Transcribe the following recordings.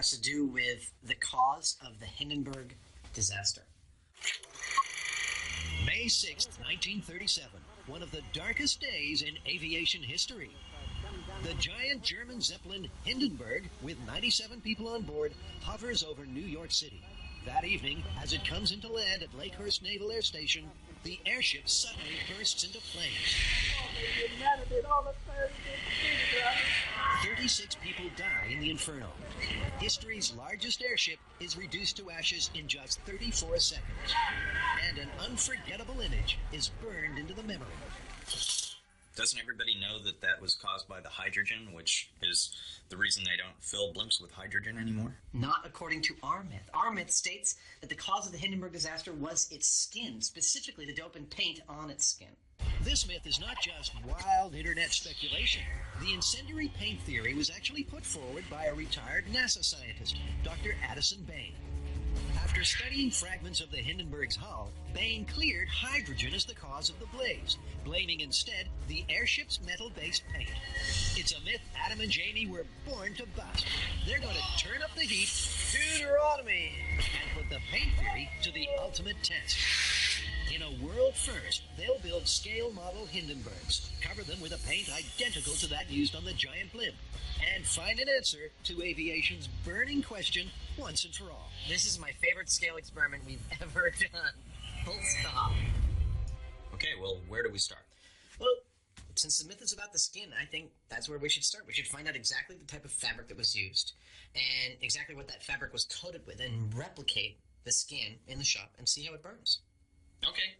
has to do with the cause of the Hindenburg disaster. May 6th, 1937, one of the darkest days in aviation history. The giant German Zeppelin Hindenburg, with 97 people on board, hovers over New York City. That evening, as it comes into land at Lakehurst Naval Air Station, the airship suddenly bursts into flames. 36 people die in the inferno. History's largest airship is reduced to ashes in just 34 seconds. And an unforgettable image is burned into the memory. Doesn't everybody know that that was caused by the hydrogen, which is the reason they don't fill blimps with hydrogen anymore? Not according to our myth. Our myth states that the cause of the Hindenburg disaster was its skin, specifically the dope and paint on its skin. This myth is not just wild internet speculation. The incendiary paint theory was actually put forward by a retired NASA scientist, Dr. Addison Bain. After studying fragments of the Hindenburg's hull, Bain cleared hydrogen as the cause of the blaze, blaming instead the airship's metal-based paint. It's a myth Adam and Jamie were born to bust. They're going to turn up the heat, Deuteronomy, and put the paint theory to the ultimate test. In a world first, they'll build scale model Hindenburgs, cover them with a paint identical to that used on the giant blimp, and find an answer to aviation's burning question once and for all. This is my favorite scale experiment we've ever done. Full stop. Okay, well, where do we start? Well, since the myth is about the skin, I think that's where we should start. We should find out exactly the type of fabric that was used and exactly what that fabric was coated with and replicate the skin in the shop and see how it burns. Okay.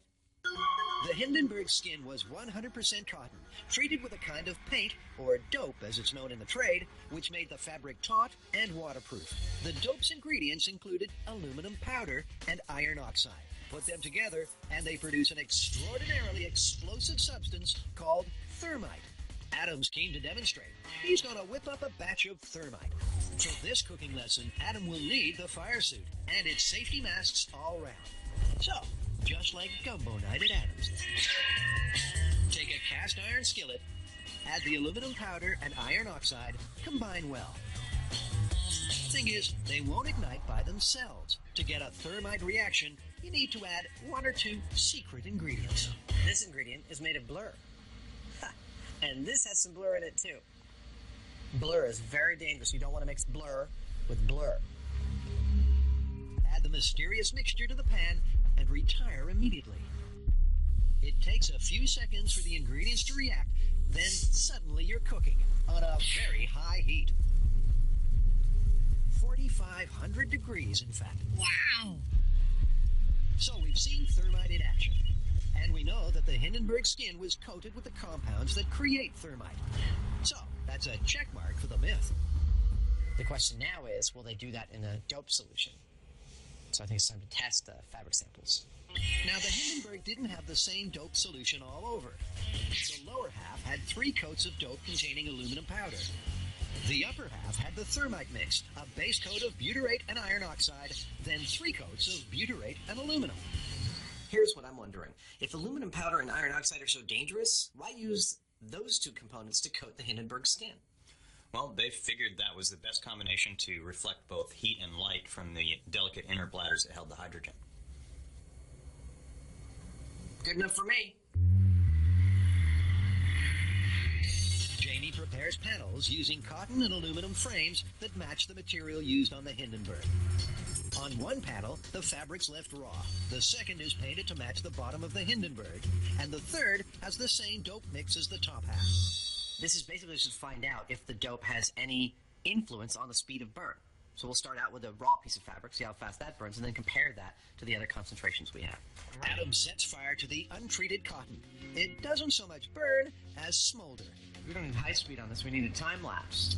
The Hindenburg skin was 100% cotton, treated with a kind of paint, or dope as it's known in the trade, which made the fabric taut and waterproof. The dope's ingredients included aluminum powder and iron oxide. Put them together, and they produce an extraordinarily explosive substance called thermite. Adam's keen to demonstrate. He's going to whip up a batch of thermite. For this cooking lesson, Adam will need the fire suit and its safety masks all round. So, just like gumbo night at Adam's. Take a cast iron skillet, add the aluminum powder and iron oxide, combine well. Thing is, they won't ignite by themselves. To get a thermite reaction, you need to add one or two secret ingredients. This ingredient is made of blur. And this has some blur in it too. Blur is very dangerous. You don't want to mix blur with blur. Add the mysterious mixture to the pan and retire immediately. It takes a few seconds for the ingredients to react, then suddenly you're cooking on a very high heat. 4,500 degrees, in fact. Wow! So we've seen thermite in action, and we know that the Hindenburg skin was coated with the compounds that create thermite. So that's a check mark for the myth. The question now is, will they do that in a dope solution? So I think it's time to test the fabric samples. Now, the Hindenburg didn't have the same dope solution all over. The lower half had 3 coats of dope containing aluminum powder. The upper half had the thermite mixed, a base coat of butyrate and iron oxide, then 3 coats of butyrate and aluminum. Here's what I'm wondering. If aluminum powder and iron oxide are so dangerous, why use those 2 components to coat the Hindenburg skin? Well, they figured that was the best combination to reflect both heat and light from the delicate inner bladders that held the hydrogen. Good enough for me. Jamie prepares panels using cotton and aluminum frames that match the material used on the Hindenburg. On one panel, the fabric's left raw. The second is painted to match the bottom of the Hindenburg. And the third has the same dope mix as the top half. This is basically just to find out if the dope has any influence on the speed of burn. So we'll start out with a raw piece of fabric, see how fast that burns, and then compare that to the other concentrations we have. Adam sets fire to the untreated cotton. It doesn't so much burn as smolder. We don't need high speed on this, we need a time lapse.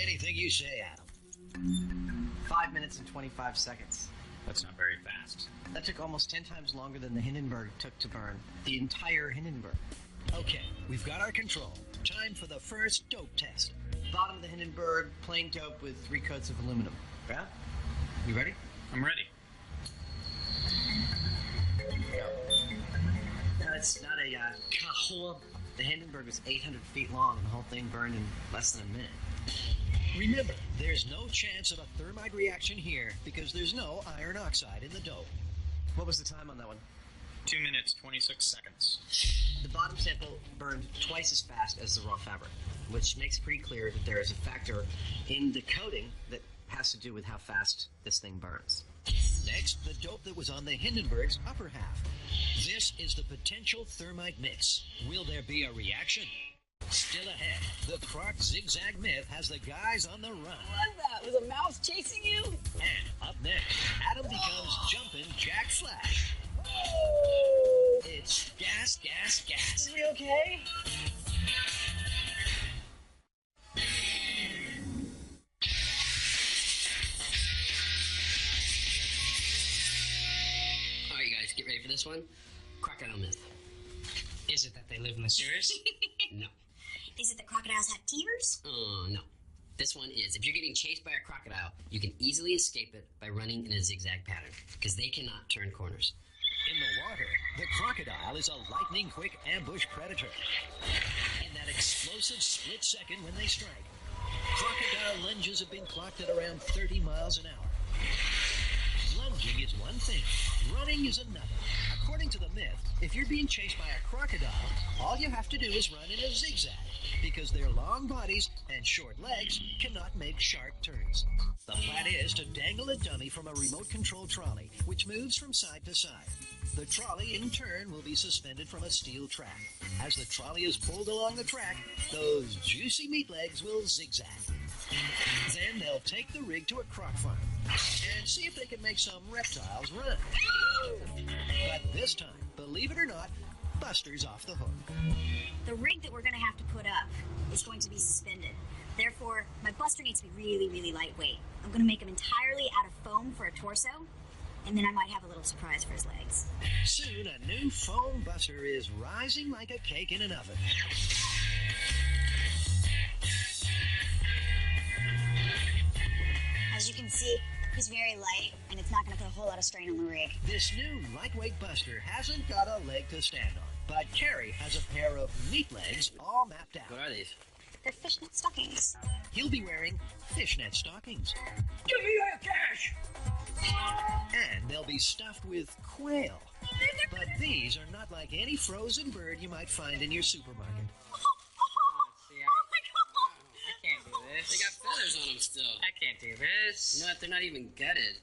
Anything you say, Adam. 5 minutes and 25 seconds. That's not very fast. That took almost 10 times longer than the Hindenburg took to burn. The entire Hindenburg. Okay, we've got our control. Time for the first dope test. Bottom of the Hindenburg, plain dope with 3 coats of aluminum. Yeah? You ready? I'm ready. No, it's not a cajole. The Hindenburg was 800 feet long, and the whole thing burned in less than a minute. Remember, there's no chance of a thermite reaction here because there's no iron oxide in the dope. What was the time on that one? 2 minutes, 26 seconds. The bottom sample burned twice as fast as the raw fabric, which makes it pretty clear that there is a factor in the coating that has to do with how fast this thing burns. Next, the dope that was on the Hindenburg's upper half. This is the potential thermite mix. Will there be a reaction? Still ahead, the Croc Zigzag myth has the guys on the run. What was that? Was a mouse chasing you? And up next, Adam becomes Jumpin' Jack Flash. It's gas, gas, gas. Is he okay? Alright, you guys, get ready for this one. Crocodile myth. Is it that they live in the sewers? No. Is it that crocodiles have tears? No. This one is, if you're getting chased by a crocodile, you can easily escape it by running in a zigzag pattern, because they cannot turn corners. In the water, the crocodile is a lightning-quick ambush predator. In that explosive split second when they strike, crocodile lunges have been clocked at around 30 miles an hour. Lunging is one thing, running is another. According to the myth, if you're being chased by a crocodile, all you have to do is run in a zigzag, because their long bodies and short legs cannot make sharp turns. The plan is to dangle a dummy from a remote-control trolley, which moves from side to side. The trolley, in turn, will be suspended from a steel track. As the trolley is pulled along the track, those juicy meat legs will zigzag. Then they'll take the rig to a croc farm and see if they can make some reptiles run. But this time, believe it or not, Buster's off the hook. The rig that we're going to have to put up is going to be suspended. Therefore, my Buster needs to be really, really lightweight. I'm going to make him entirely out of foam for a torso, and then I might have a little surprise for his legs. Soon, a new foam Buster is rising like a cake in an oven. As you can see, he's very light, and it's not going to put a whole lot of strain on the rig. This new lightweight Buster hasn't got a leg to stand on, but Carrie has a pair of meat legs all mapped out. What are these? They're fishnet stockings. He'll be wearing fishnet stockings. Give me that cash! And they'll be stuffed with quail. But these are not like any frozen bird you might find in your supermarket. See, I can't do this. They got feathers on them still. I can't do this. You know what? They're not even gutted.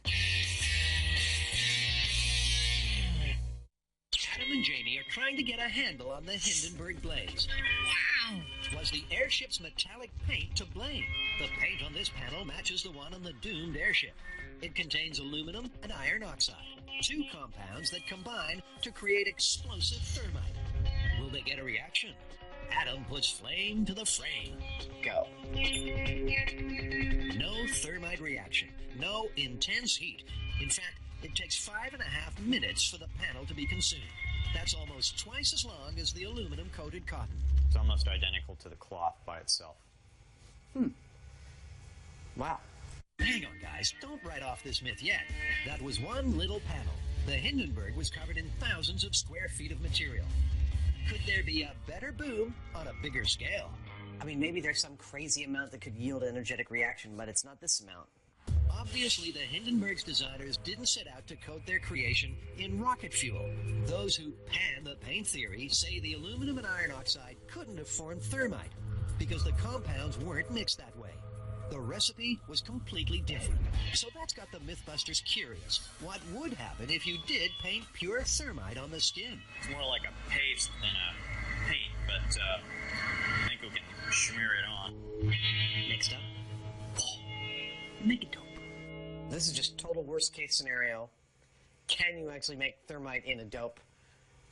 Adam and Jamie are trying to get a handle on the Hindenburg blaze. Wow! Was the airship's metallic paint to blame? The paint on this panel matches the one on the doomed airship. It contains aluminum and iron oxide, two compounds that combine to create explosive thermite. Will they get a reaction? Adam puts flame to the frame. Go. No thermite reaction, no intense heat. In fact, it takes 5.5 minutes for the panel to be consumed. That's almost twice as long as the aluminum-coated cotton. It's almost identical to the cloth by itself. Wow. Hang on, guys. Don't write off this myth yet. That was one little panel. The Hindenburg was covered in thousands of square feet of material. Could there be a better boom on a bigger scale? I mean, maybe there's some crazy amount that could yield an energetic reaction, but it's not this amount. Obviously, the Hindenburg's designers didn't set out to coat their creation in rocket fuel. Those who pan the paint theory say the aluminum and iron oxide couldn't have formed thermite because the compounds weren't mixed that way. The recipe was completely different. So that's got the MythBusters curious. What would happen if you did paint pure thermite on the skin? It's more like a paste than a paint, but I think we can smear it on. Mixed up. Make it dope. This is just total worst case scenario. Can you actually make thermite in a dope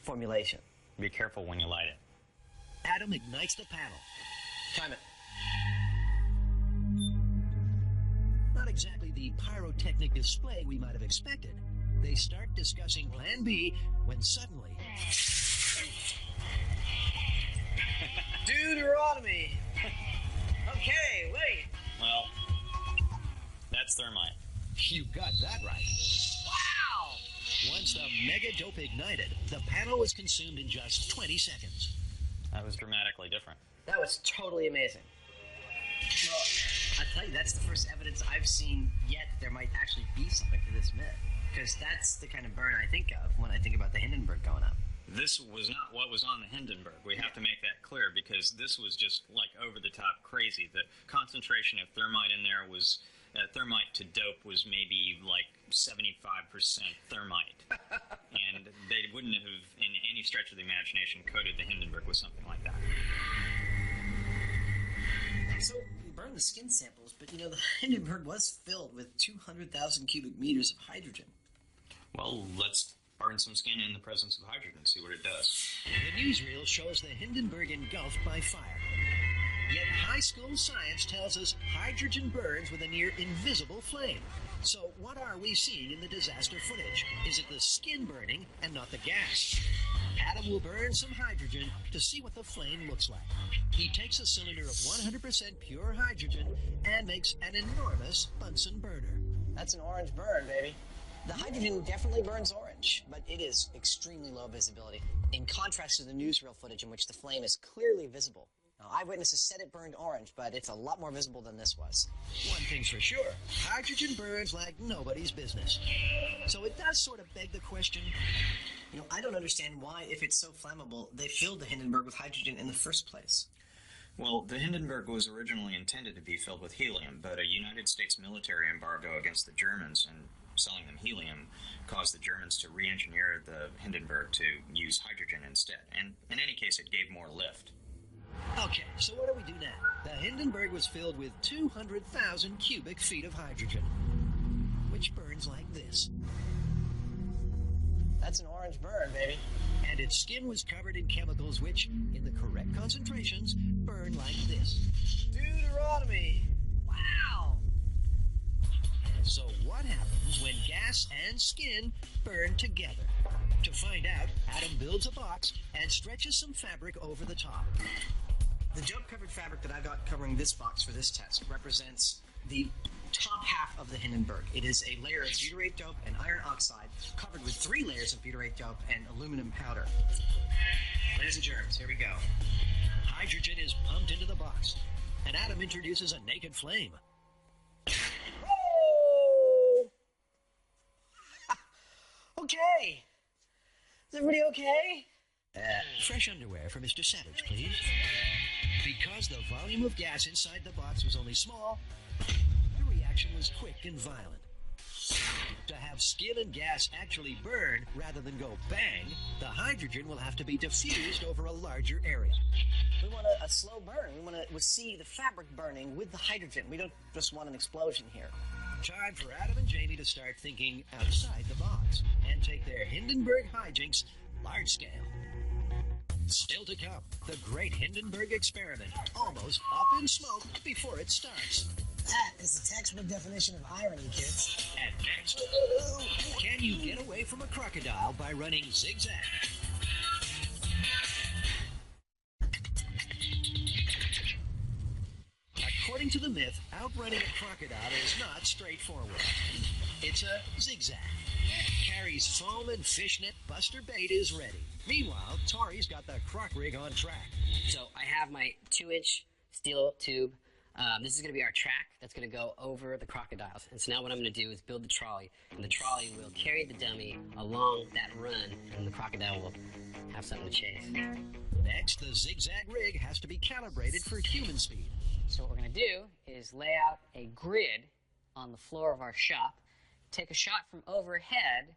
formulation? Be careful when you light it. Adam ignites the panel. Time it. Not exactly the pyrotechnic display we might have expected. They start discussing Plan B when suddenly... Deuteronomy! Okay, wait. Well, that's thermite. You got that right. Wow! Once the mega dope ignited, the panel was consumed in just 20 seconds. That was dramatically different. That was totally amazing. I'll tell you, that's the first evidence I've seen yet that there might actually be something to this myth. Because that's the kind of burn I think of when I think about the Hindenburg going up. This was not what was on the Hindenburg. We have to make that clear because this was just like over the top crazy. The concentration of thermite in there was thermite to dope was maybe like 75% thermite. And they wouldn't have, in any stretch of the imagination, coated the Hindenburg with something like that. So we burned the skin samples, but you know, the Hindenburg was filled with 200,000 cubic meters of hydrogen. Well, let's burn some skin in the presence of hydrogen and see what it does. The newsreel shows the Hindenburg engulfed by fire. Yet high school science tells us hydrogen burns with a near invisible flame. So what are we seeing in the disaster footage? Is it the skin burning and not the gas? Adam will burn some hydrogen to see what the flame looks like. He takes a cylinder of 100% pure hydrogen and makes an enormous Bunsen burner. That's an orange burn, baby. The hydrogen definitely burns orange, but it is extremely low visibility, in contrast to the newsreel footage in which the flame is clearly visible. Now, eyewitnesses said it burned orange, but it's a lot more visible than this was. One thing's for sure, hydrogen burns like nobody's business. So it does sort of beg the question, You know, I don't understand why, if it's so flammable, they filled the Hindenburg with hydrogen in the first place. Well, the Hindenburg was originally intended to be filled with helium, but a United States military embargo against the Germans and selling them helium caused the Germans to re-engineer the Hindenburg to use hydrogen instead. And in any case, it gave more lift. okay, so what do we do now? The Hindenburg was filled with 200,000 cubic feet of hydrogen, which burns like this. That's an orange burn, baby. And its skin was covered in chemicals which, in the correct concentrations, burn like this. Deuteronomy! Wow! So what happens when gas and skin burn together? To find out, Adam builds a box and stretches some fabric over the top. The dope-covered fabric that I got covering this box for this test represents the top half of the Hindenburg. It is a layer of butyrate dope and iron oxide covered with 3 layers of butyrate dope and aluminum powder. Ladies and germs, here we go. Hydrogen is pumped into the box, and Adam introduces a naked flame. Oh! Okay. Is everybody okay? Fresh underwear for Mr. Savage, please. Because the volume of gas inside the box was only small, the reaction was quick and violent. To have skin and gas actually burn rather than go bang, the hydrogen will have to be diffused over a larger area. We want a slow burn. We want to see the fabric burning with the hydrogen. We don't just want an explosion here. Time for Adam and Jamie to start thinking outside the box and take their Hindenburg hijinks large scale. Still to come, the great Hindenburg experiment, almost up in smoke before it starts. That is the textbook definition of irony, kids. And next, can you get away from a crocodile by running zigzag? According to the myth, outrunning a crocodile is not straightforward. It's a zigzag. Carrie's foam and fishnet buster bait is ready. Meanwhile, Tori's got the croc rig on track. So I have my 2-inch steel tube. This is going to be our track that's going to go over the crocodiles. And so now what I'm going to do is build the trolley. And the trolley will carry the dummy along that run, and the crocodile will have something to chase. Next, the zigzag rig has to be calibrated for human speed. So what we're going to do is lay out a grid on the floor of our shop, take a shot from overhead,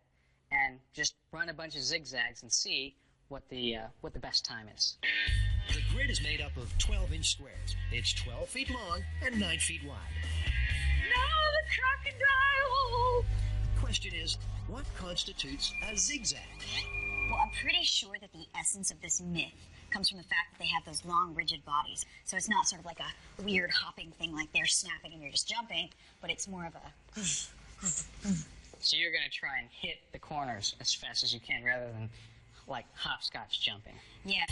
and just run a bunch of zigzags and see what the best time is. The grid is made up of 12-inch squares. It's 12 feet long and 9 feet wide. No, the crocodile! Question is, what constitutes a zigzag? Well, I'm pretty sure that the essence of this myth comes from the fact that they have those long, rigid bodies. So it's not sort of like a weird hopping thing like they're snapping and you're just jumping, but it's more of a... So you're going to try and hit the corners as fast as you can rather than like hopscotch jumping. Yeah.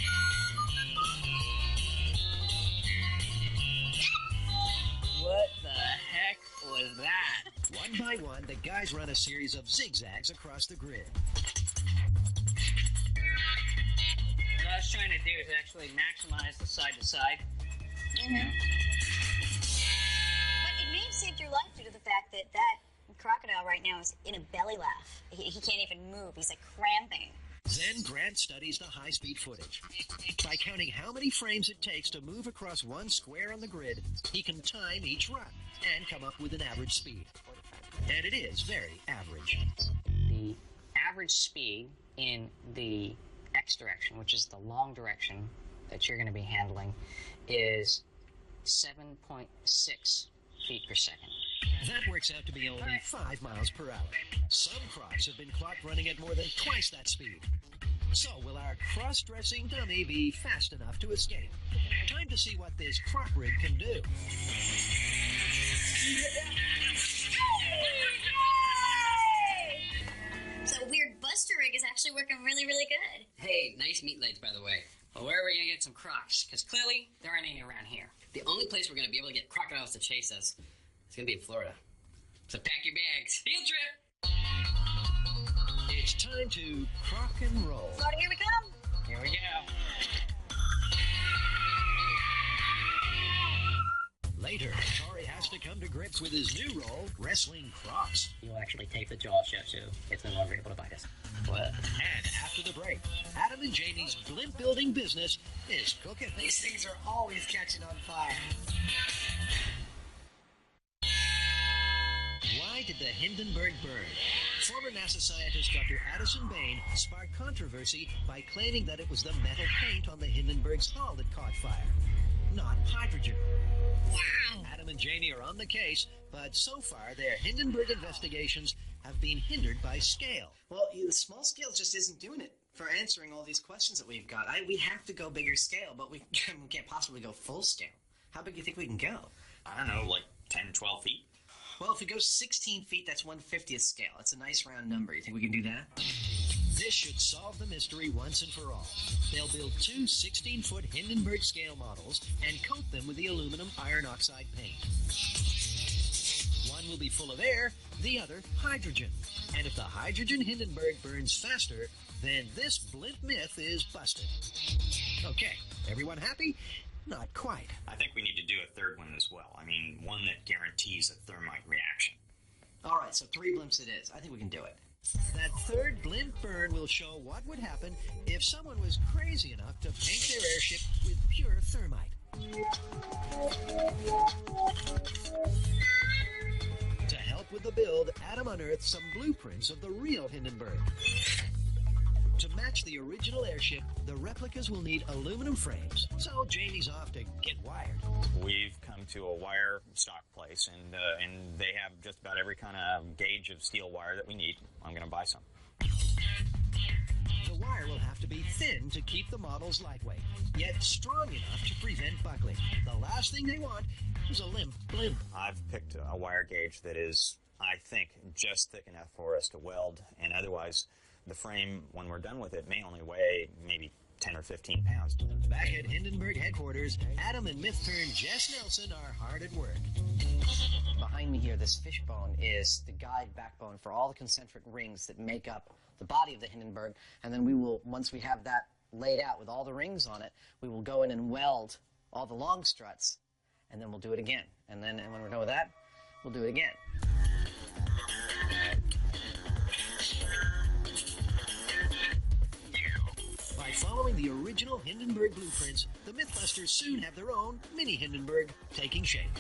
What the heck was that? One by one, the guys run a series of zigzags across the grid. What I was trying to do is actually maximize the side to side. through life due to the fact that crocodile right now is in a belly laugh. He can't even move. He's like cramping. Then Grant studies the high-speed footage. By counting how many frames it takes to move across one square on the grid, he can time each run and come up with an average speed. And it is very average. The average speed in the X direction, which is the long direction that you're going to be handling, is 7.6 feet per second. That works out to be only 5 miles per hour. Some crocs have been clocked running at more than twice that speed. So will our cross-dressing dummy be fast enough to escape? Time to see what this croc rig can do. So weird buster rig is actually working really, really good. Hey, nice meat legs, by the way. Well, where are we going to get some crocs? Because clearly, there aren't any around here. The only place we're going to be able to get crocodiles to chase us is going to be in Florida. So pack your bags. Field trip! It's time to croc and roll. Florida, here we come. Here we go. Later, Tori has to come to grips with his new role, wrestling crocs. You'll actually take the jaw shut, so it's no longer able to bite us. What? And after the break, Adam and Janie's blimp building business is cooking. These things are always catching on fire. Why did the Hindenburg burn? Former NASA scientist Dr. Addison Bain sparked controversy by claiming that it was the metal paint on the Hindenburg's hull that caught fire, not hydrogen. Wow! Adam and Janie are on the case, but so far their Hindenburg investigations have been hindered by scale. Well, the small scale just isn't doing it for answering all these questions that we've got. We have to go bigger scale, but we can't possibly go full scale. How big do you think we can go? I don't know, like 10, 12 feet? Well, if we go 16 feet, that's 1/50th scale. That's a nice round number. You think we can do that? This should solve the mystery once and for all. They'll build two 16-foot Hindenburg scale models and coat them with the aluminum iron oxide paint. One will be full of air, the other hydrogen. And if the hydrogen Hindenburg burns faster, then this blimp myth is busted. Okay, everyone happy? Not quite. I think we need to do a third one as well. I mean, one that guarantees a thermite reaction. All right, so 3 blimps it is. I think we can do it. That third blimp burn will show what would happen if someone was crazy enough to paint their airship with pure thermite. To help with the build, Adam unearthed some blueprints of the real Hindenburg. To match the original airship, the replicas will need aluminum frames, so Janie's off to get wired. We've come to a wire stock place, and they have just about every kind of gauge of steel wire that we need. I'm going to buy some. The wire will have to be thin to keep the models lightweight, yet strong enough to prevent buckling. The last thing they want is a limp blimp. I've picked a wire gauge that is, I think, just thick enough for us to weld, and otherwise the frame, when we're done with it, may only weigh maybe 10 or 15 pounds. Back at Hindenburg headquarters, Adam and Myth-turned Jess Nelson are hard at work. Behind me here, this fishbone is the guide backbone for all the concentric rings that make up the body of the Hindenburg. And then we will, once we have that laid out with all the rings on it, we will go in and weld all the long struts, and then we'll do it again. And then when we're done with that, we'll do it again. By following the original Hindenburg blueprints, the MythBusters soon have their own mini Hindenburg taking shape.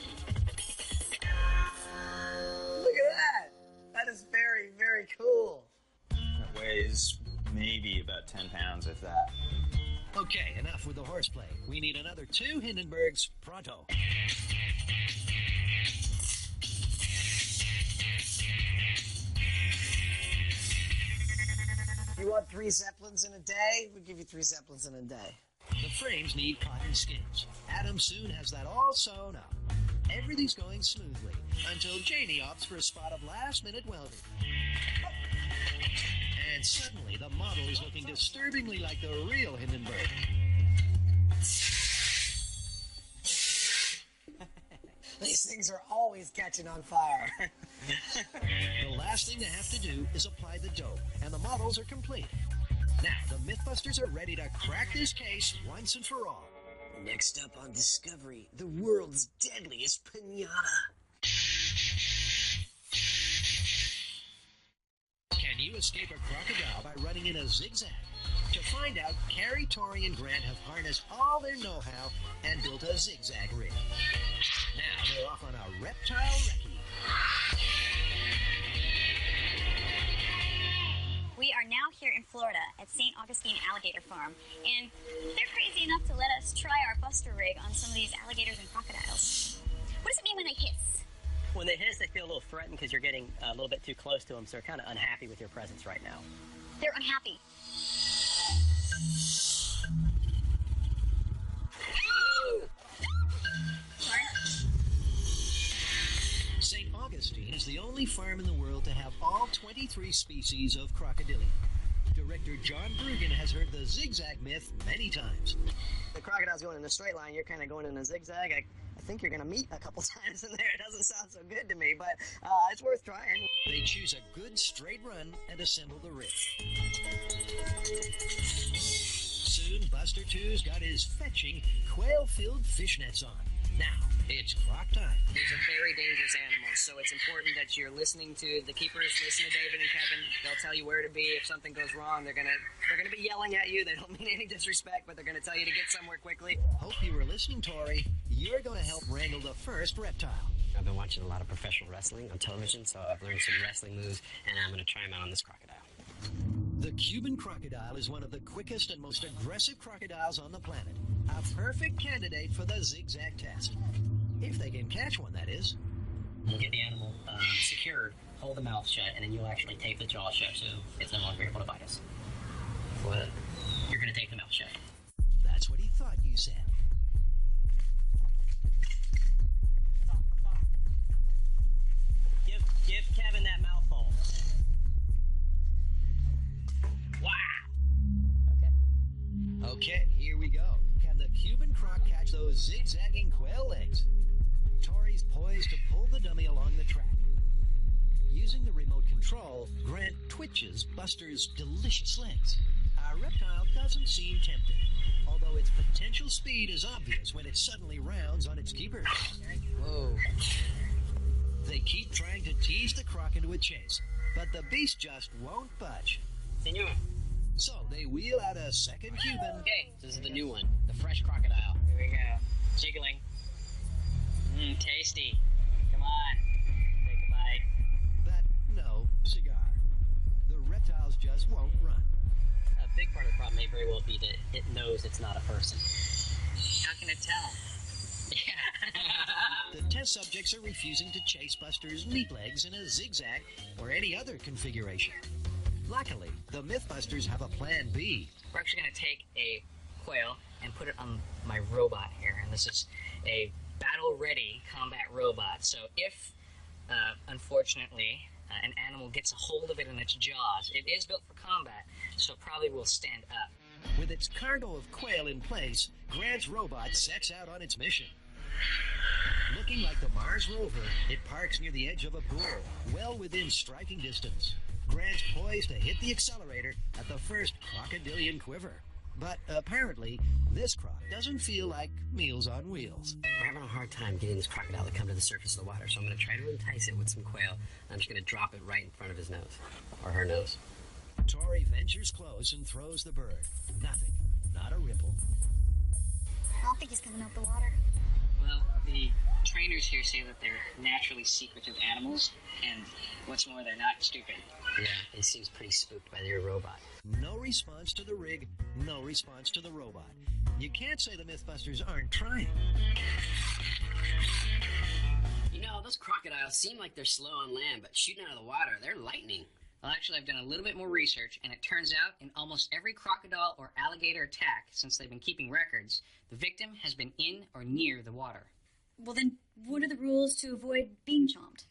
Look at that! That is very, very cool. It weighs maybe about 10 pounds, if that. Okay, enough with the horseplay. We need another 2 Hindenburgs pronto. You want 3 Zeppelins in a day? We'll give you 3 Zeppelins in a day. The frames need cotton skins. Adam soon has that all sewn up. Everything's going smoothly until Janie opts for a spot of last-minute welding. And suddenly, the model is looking disturbingly like the real Hindenburg. These things are always catching on fire. The last thing they have to do is apply the dope, and the models are complete. Now, the MythBusters are ready to crack this case once and for all. Next up on Discovery, the world's deadliest piñata. you escape a crocodile by running in a zigzag? To find out, Carrie, Tori, and Grant have harnessed all their know-how and built a zigzag rig. Now they're off on a reptile recce. We are now here in Florida at St. Augustine Alligator Farm, and they're crazy enough to let us try our buster rig on some of these alligators and crocodiles. What does it mean when they hiss? When they hiss, they feel a little threatened because you're getting a little bit too close to them, so they're kind of unhappy with your presence right now. They're unhappy. St. Augustine is the only farm in the world to have all 23 species of crocodilian. Director John Brugan has heard the zigzag myth many times. The crocodile's going in a straight line, you're kind of going in a zigzag. I think you're going to meet a couple times in there. It doesn't sound so good to me, but it's worth trying. They choose a good straight run and assemble the rig. Soon, Buster 2's got his fetching, quail-filled fishnets on. Now, it's croc time. These are very dangerous animals, so it's important that you're listening to the keepers, listen to David and Kevin. They'll tell you where to be. If something goes wrong, they're gonna be yelling at you. They don't mean any disrespect, but they're gonna tell you to get somewhere quickly. Hope you were listening, Tori. You're going to help wrangle the first reptile. I've been watching a lot of professional wrestling on television, so I've learned some wrestling moves, and I'm gonna try them out on this crocodile. The Cuban crocodile is one of the quickest and most aggressive crocodiles on the planet. A perfect candidate for the zigzag test. If they can catch one, that is. You'll get the animal secured, hold the mouth shut, and then you'll actually tape the jaw shut so it's no longer able to bite us. What? You're going to tape the mouth shut. That's what he thought you said. Give Kevin that mouthful. Wow! Okay, here we go. Can the Cuban croc catch those zigzagging quail legs? Tori's poised to pull the dummy along the track. Using the remote control, Grant twitches Buster's delicious legs. Our reptile doesn't seem tempted, although its potential speed is obvious when it suddenly rounds on its keepers. Whoa. They keep trying to tease the croc into a chase, but the beast just won't budge. Senor. So they wheel out a second Cuban. Okay, this is the new one, the fresh crocodile. Here we go. Jiggling. Tasty. Come on. Take a bite. But no cigar. The reptiles just won't run. A big part of the problem may very well be that it knows it's not a person. How can it tell? The test subjects are refusing to chase Buster's meat legs in a zigzag or any other configuration. Luckily, the MythBusters have a plan B. We're actually going to take a quail and put it on my robot here. And this is a battle-ready combat robot. So if, unfortunately, an animal gets a hold of it in its jaws, it is built for combat, so it probably will stand up. With its cargo of quail in place, Grant's robot sets out on its mission. Looking like the Mars rover, it parks near the edge of a pool, well within striking distance. Grant's poised to hit the accelerator at the first crocodilian quiver. But apparently, this croc doesn't feel like Meals on Wheels. We're having a hard time getting this crocodile to come to the surface of the water, so I'm going to try to entice it with some quail. I'm just going to drop it right in front of his nose, or her nose. Tori ventures close and throws the bird. Nothing. Not a ripple. I don't think he's coming up the water. Well, the trainers here say that they're naturally secretive animals, and what's more, they're not stupid. Yeah, he seems pretty spooked by your robot. No response to the rig, no response to the robot. You can't say the MythBusters aren't trying. You know, those crocodiles seem like they're slow on land, but shooting out of the water, they're lightning. Well, actually, I've done a little bit more research, and it turns out in almost every crocodile or alligator attack since they've been keeping records, the victim has been in or near the water. Well, then, what are the rules to avoid being chomped?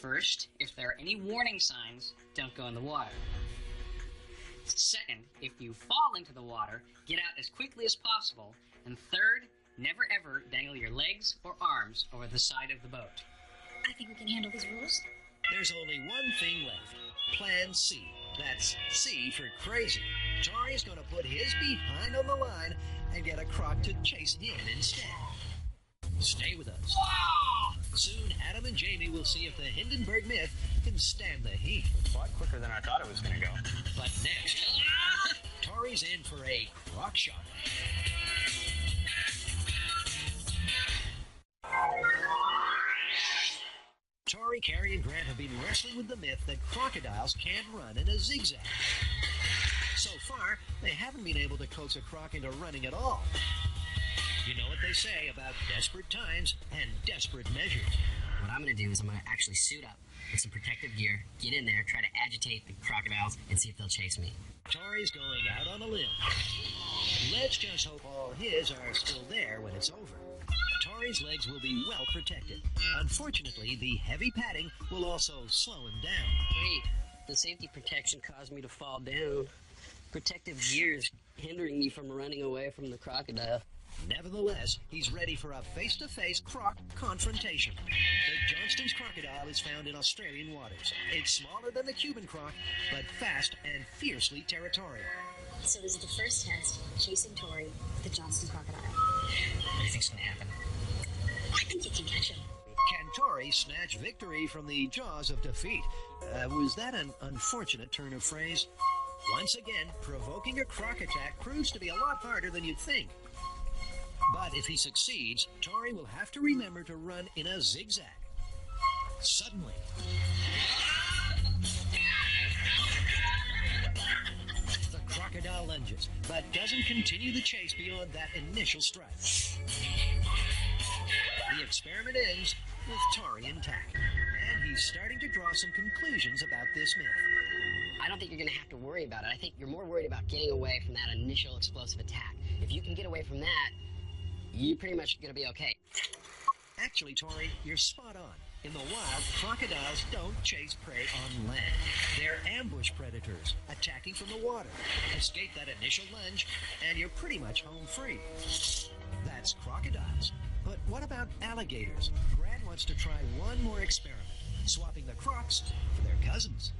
First, if there are any warning signs, don't go in the water. Second, if you fall into the water, get out as quickly as possible. And third, never ever dangle your legs or arms over the side of the boat. I think we can handle these rules. There's only one thing left. Plan C. That's C for crazy. Tori's gonna put his behind on the line and get a croc to chase him instead. Stay with us. Soon, Adam and Jamie will see if the Hindenburg myth can stand the heat. A lot quicker than I thought it was going to go. But next, Tori's in for a croc shot. Tori, Carrie, and Grant have been wrestling with the myth that crocodiles can't run in a zigzag. So far, they haven't been able to coax a croc into running at all. You know what they say about desperate times and desperate measures. What I'm going to do is I'm going to actually suit up with some protective gear, get in there, try to agitate the crocodiles, and see if they'll chase me. Tori's going out on a limb. Let's just hope all his are still there when it's over. Tori's legs will be well protected. Unfortunately, the heavy padding will also slow him down. Wait, the safety protection caused me to fall down. Protective gear is hindering me from running away from the crocodile. Nevertheless, he's ready for a face-to-face croc confrontation. The Johnston's crocodile is found in Australian waters. It's smaller than the Cuban croc, but fast and fiercely territorial. So this is the first test, chasing Tori, the Johnston crocodile. What do you think's going to happen? I think you can catch him. Can Tori snatch victory from the jaws of defeat? Was that an unfortunate turn of phrase? Once again, provoking a croc attack proves to be a lot harder than you'd think. But if he succeeds, Tori will have to remember to run in a zigzag. Suddenly, the crocodile lunges, but doesn't continue the chase beyond that initial strike. The experiment ends with Tori intact, and he's starting to draw some conclusions about this myth. I don't think you're going to have to worry about it. I think you're more worried about getting away from that initial explosive attack. If you can get away from that, you're pretty much going to be okay. Actually, Tori, you're spot on. In the wild, crocodiles don't chase prey on land. They're ambush predators, attacking from the water. Escape that initial lunge, and you're pretty much home free. That's crocodiles. But what about alligators? Grant wants to try one more experiment, swapping the crocs for their cousins.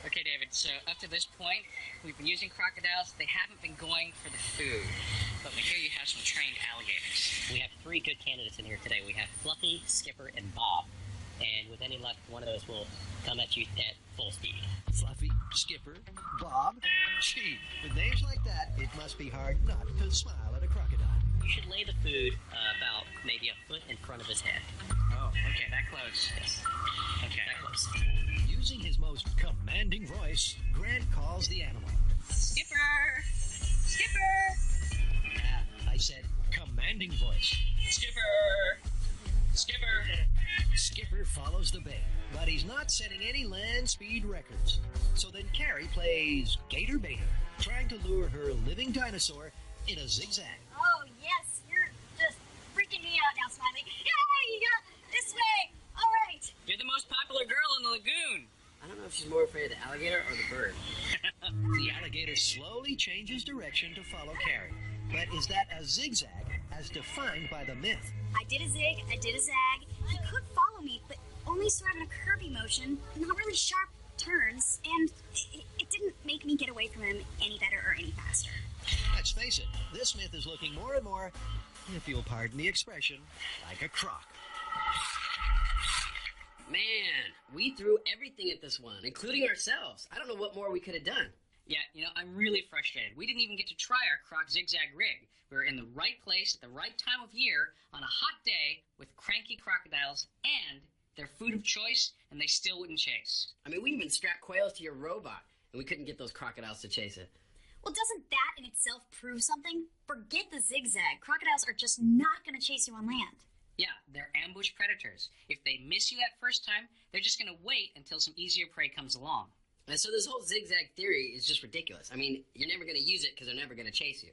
Okay, David, so up to this point, we've been using crocodiles. They haven't been going for the food. But we hear you have some trained alligators. We have 3 good candidates in here today. We have Fluffy, Skipper, and Bob. And with any luck, one of those will come at you at full speed. Fluffy, Skipper, Bob. Gee, with names like that, it must be hard not to smile at a crocodile. You should lay the food about maybe a foot in front of his head. Oh, okay, that close. Yes. Okay. That close. Using his most commanding voice, Grant calls the animal. Skipper! Skipper! I said commanding voice. Skipper! Skipper! Skipper follows the bait, but he's not setting any land speed records. So then Carrie plays Gator Baiter, trying to lure her living dinosaur in a zigzag. Oh, yes, you're just freaking me out now, Smiley. Yay! This way! All right. You're the most popular girl in the lagoon. I don't know if she's more afraid of the alligator or the bird. The alligator slowly changes direction to follow Carrie. But is that a zigzag as defined by the myth? I did a zig, I did a zag. He could follow me, but only sort of in a curvy motion, not really sharp turns, and it didn't make me get away from him any better or any faster. Let's face it, this myth is looking more and more, if you'll pardon the expression, like a croc. Man, we threw everything at this one, including ourselves. I don't know what more we could have done. Yeah, I'm really frustrated. We didn't even get to try our croc zigzag rig. We were in the right place at the right time of year on a hot day with cranky crocodiles and their food of choice, and they still wouldn't chase. I mean, we even strapped quails to your robot, and we couldn't get those crocodiles to chase it. Well, doesn't that in itself prove something? Forget the zigzag. Crocodiles are just not going to chase you on land. Yeah, they're ambush predators. If they miss you that first time, they're just going to wait until some easier prey comes along. And so this whole zigzag theory is just ridiculous. I mean, you're never going to use it because they're never going to chase you.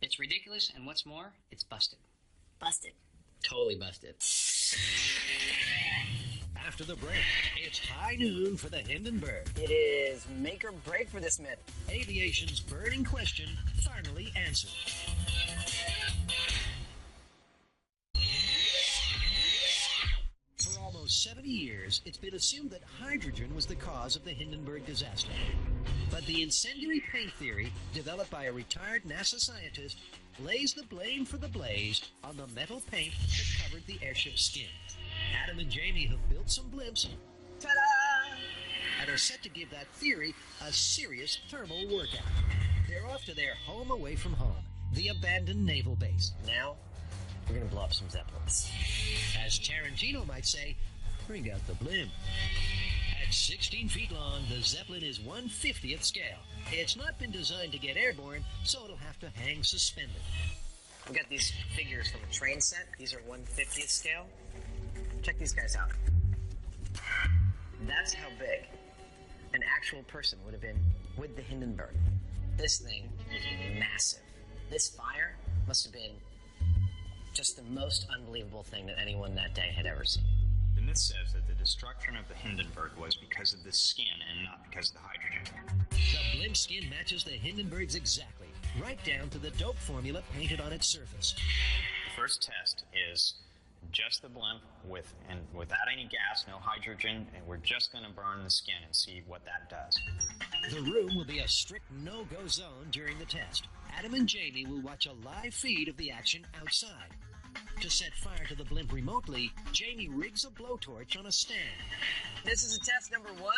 It's ridiculous, and what's more, it's busted. Busted. Totally busted. After the break, it's high noon for the Hindenburg. It is make or break for this myth. Aviation's burning question finally answered. For almost 70 years, it's been assumed that hydrogen was the cause of the Hindenburg disaster. But the incendiary paint theory, developed by a retired NASA scientist, lays the blame for the blaze on the metal paint that discovered the airship's skin. Adam and Jamie have built some blimps. Ta-da! And are set to give that theory a serious thermal workout. They're off to their home away from home, the abandoned naval base. Now, we're gonna blow up some Zeppelins. As Tarantino might say, bring out the blimp. At 16 feet long, the Zeppelin is 1/50th scale. It's not been designed to get airborne, so it'll have to hang suspended. We got these figures from a train set. These are 1/50th scale. Check these guys out. That's how big an actual person would have been with the Hindenburg. This thing is massive. This fire must have been just the most unbelievable thing that anyone that day had ever seen. The myth says that the destruction of the Hindenburg was because of the skin and not because of the hydrogen. The blimp skin matches the Hindenburg's exactly, right down to the dope formula painted on its surface. The first test is just the blimp without any gas, no hydrogen, and we're just going to burn the skin and see what that does. The room will be a strict no-go zone during the test. Adam and Jamie will watch a live feed of the action outside. To set fire to the blimp remotely, Jamie rigs a blowtorch on a stand. This is a test number 1.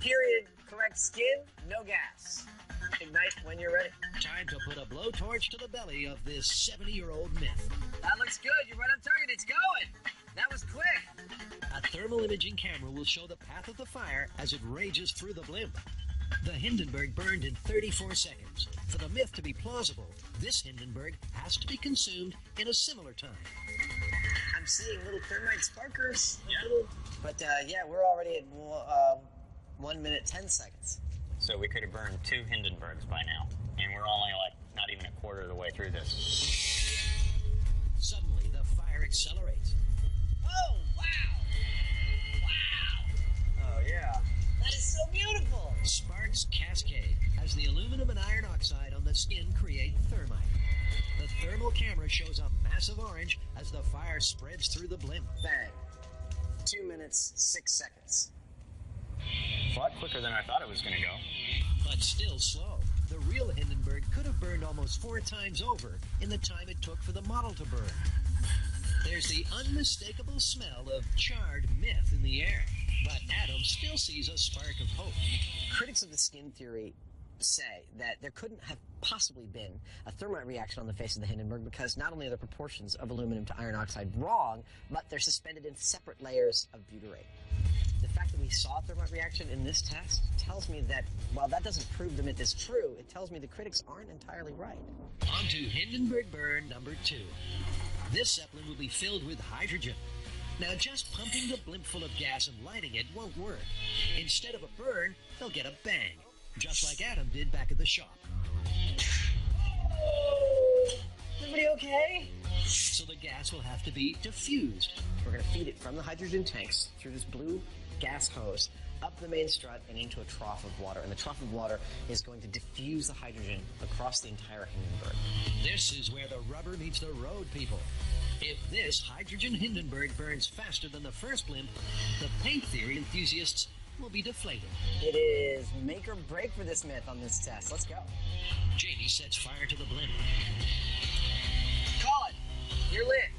Period. Correct skin. No gas. Ignite when you're ready. Time to put a blowtorch to the belly of this 70-year-old myth. That looks good. You're right on target. It's going. That was quick. A thermal imaging camera will show the path of the fire as it rages through the blimp. The Hindenburg burned in 34 seconds. For the myth to be plausible, this Hindenburg has to be consumed in a similar time. I'm seeing little thermite sparkers. Yeah. But yeah, we're already at 1 minute 10 seconds. So we could have burned 2 Hindenburgs by now, and we're only like not even a quarter of the way through this. Suddenly, the fire accelerates. Oh, wow! Wow! Oh, yeah. That is so beautiful! Sparks cascade as the aluminum and iron oxide on the skin create thermite. The thermal camera shows a massive orange as the fire spreads through the blimp. Bang. 2 minutes, 6 seconds. A lot quicker than I thought it was going to go. But still slow. The real Hindenburg could have burned almost 4 times over in the time it took for the model to burn. There's the unmistakable smell of charred myth in the air, but Adam still sees a spark of hope. Critics of the skin theory say that there couldn't have possibly been a thermite reaction on the face of the Hindenburg because not only are the proportions of aluminum to iron oxide wrong, but they're suspended in separate layers of butyrate. The fact that we saw a thermite reaction in this test tells me that, while that doesn't prove the myth is true, it tells me the critics aren't entirely right. On to Hindenburg burn number 2. This Zeppelin will be filled with hydrogen. Now, just pumping the blimp full of gas and lighting it won't work. Instead of a burn, they'll get a bang, just like Adam did back at the shop. Everybody okay? So the gas will have to be diffused. We're going to feed it from the hydrogen tanks through this blue gas hose up the main strut and into a trough of water. And the trough of water is going to diffuse the hydrogen across the entire Hindenburg. This is where the rubber meets the road, people. If this hydrogen Hindenburg burns faster than the first blimp, the paint theory enthusiasts will be deflated. It is make or break for this myth on this test. Let's go. Jamie sets fire to the blimp. Call it. You're lit.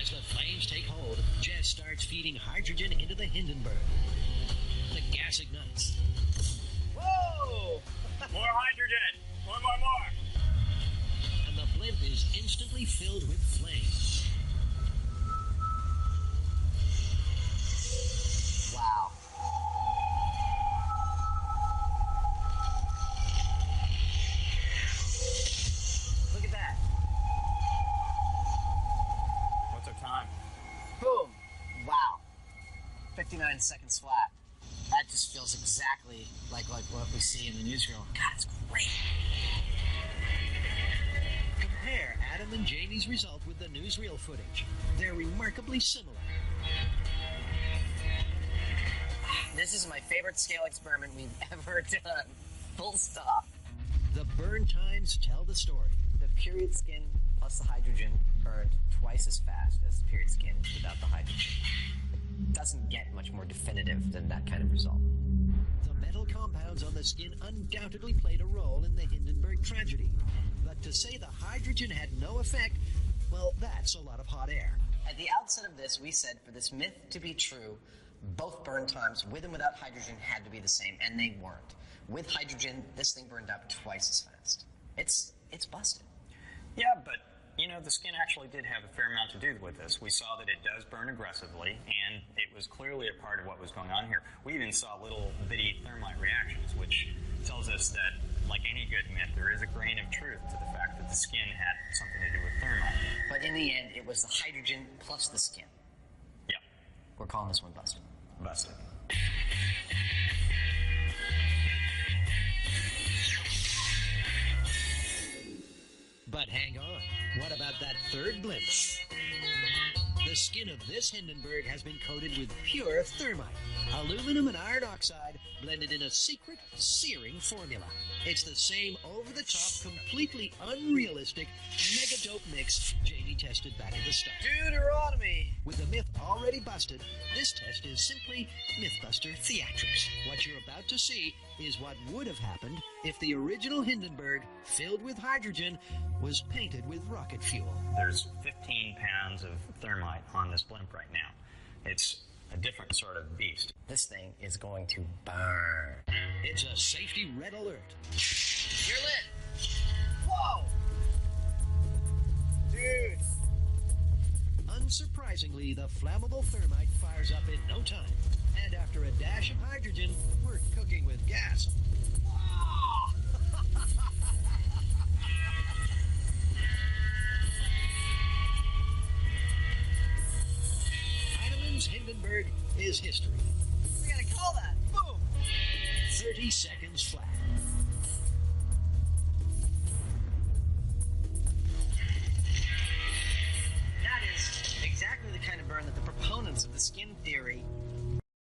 As the flames take hold, Jess starts feeding hydrogen into the Hindenburg. The gas ignites. Whoa! More hydrogen! More! And the blimp is instantly filled with flames. Wow. Look at that. What's our time? Boom. Wow. 59 seconds flat. That just feels exactly like what we see in the newsreel. God, it's great. Compare Adam and Jamie's result with the newsreel footage. They're remarkably similar. This is my favorite scale experiment we've ever done. Full stop. The burn times tell the story. The period skin plus the hydrogen burned twice as fast as the period skin without the hydrogen. Doesn't get much more definitive than that kind of result. The metal compounds on the skin undoubtedly played a role in the Hindenburg tragedy. But to say the hydrogen had no effect, well, that's a lot of hot air. at the outset of this, we said for this myth to be true, both burn times, with and without hydrogen, had to be the same, and they weren't. With hydrogen, this thing burned up twice as fast. It's busted. Yeah, but, you know, the skin actually did have a fair amount to do with this. We saw that it does burn aggressively, and it was clearly a part of what was going on here. We even saw little bitty thermite reactions, which tells us that, like any good myth, there is a grain of truth to the fact that the skin had something to do with thermite. But in the end, it was the hydrogen plus the skin. Yeah. We're calling this one busted. Busted. But hang on, what about that third blimp? The skin of this Hindenburg has been coated with pure thermite, aluminum and iron oxide blended in a secret searing formula. It's the same over-the-top, completely unrealistic mega-dope mix Jamie tested back at the start. Deuteronomy! With the myth already busted, this test is simply MythBuster theatrics. What you're about to see is what would have happened if the original Hindenburg, filled with hydrogen, was painted with rocket fuel. There's 15 pounds of thermite on this blimp right now. It's a different sort of beast. This thing is going to burn. It's a safety red alert. You're lit. Whoa! Dude! Unsurprisingly, the flammable thermite fires up in no time. And after a dash of hydrogen, we're cooking with gas. Ah! Heinemann's Hindenburg is history. We gotta call that. Boom! 30 seconds flat. That is exactly the kind of burn that the proponents of the skin theory